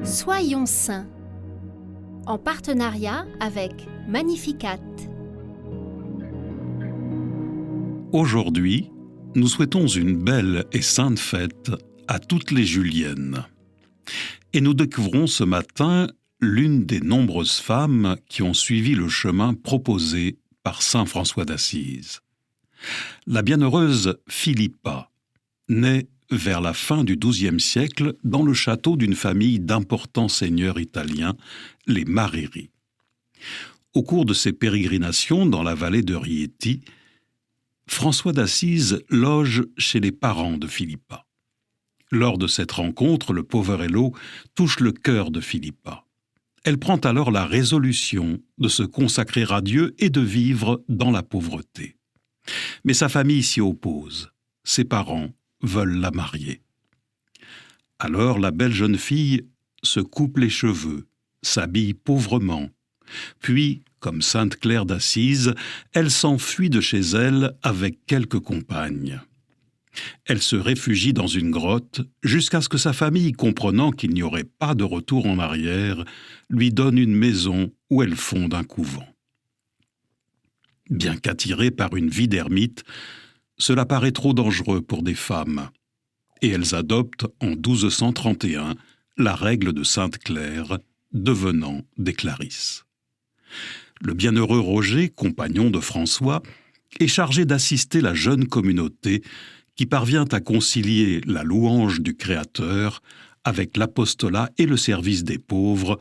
Soyons saints, en partenariat avec Magnificat. Aujourd'hui, nous souhaitons une belle et sainte fête à toutes les Juliennes. Et nous découvrons ce matin l'une des nombreuses femmes qui ont suivi le chemin proposé par saint François d'Assise. La bienheureuse Philippa naît vers la fin du XIIe siècle dans le château d'une famille d'importants seigneurs italiens, les Mariri. Au cours de ses pérégrinations dans la vallée de Rieti, François d'Assise loge chez les parents de Philippa. Lors de cette rencontre, le poverello touche le cœur de Philippa. Elle prend alors la résolution de se consacrer à Dieu et de vivre dans la pauvreté. Mais sa famille s'y oppose. Ses parents veulent la marier. Alors la belle jeune fille se coupe les cheveux, s'habille pauvrement, puis, comme sainte Claire d'Assise, elle s'enfuit de chez elle avec quelques compagnes. Elle se réfugie dans une grotte jusqu'à ce que sa famille, comprenant qu'il n'y aurait pas de retour en arrière, lui donne une maison où elle fonde un couvent. Bien qu'attirée par une vie d'ermite, cela paraît trop dangereux pour des femmes, et elles adoptent en 1231 la règle de sainte Claire, devenant des Clarisses. Le bienheureux Roger, compagnon de François, est chargé d'assister la jeune communauté qui parvient à concilier la louange du Créateur avec l'apostolat et le service des pauvres,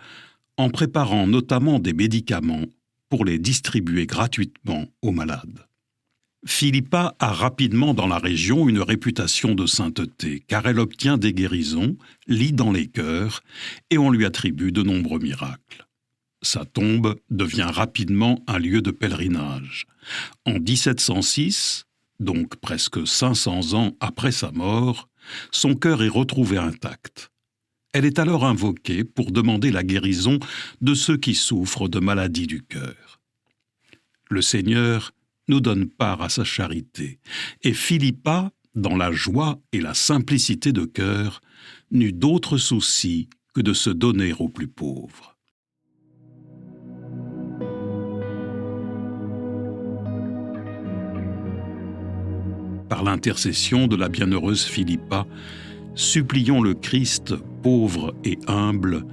en préparant notamment des médicaments pour les distribuer gratuitement aux malades. Philippa a rapidement dans la région une réputation de sainteté, car elle obtient des guérisons, lit dans les cœurs, et on lui attribue de nombreux miracles. Sa tombe devient rapidement un lieu de pèlerinage. En 1706, donc presque 500 ans après sa mort, son cœur est retrouvé intact. Elle est alors invoquée pour demander la guérison de ceux qui souffrent de maladies du cœur. Le Seigneur nous donne part à sa charité, et Philippa, dans la joie et la simplicité de cœur, n'eut d'autre souci que de se donner aux plus pauvres. Par l'intercession de la bienheureuse Philippa, supplions le Christ, pauvre et humble,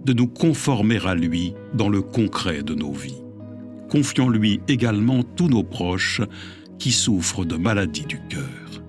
de nous conformer à lui dans le concret de nos vies. Confions-lui également tous nos proches qui souffrent de maladies du cœur.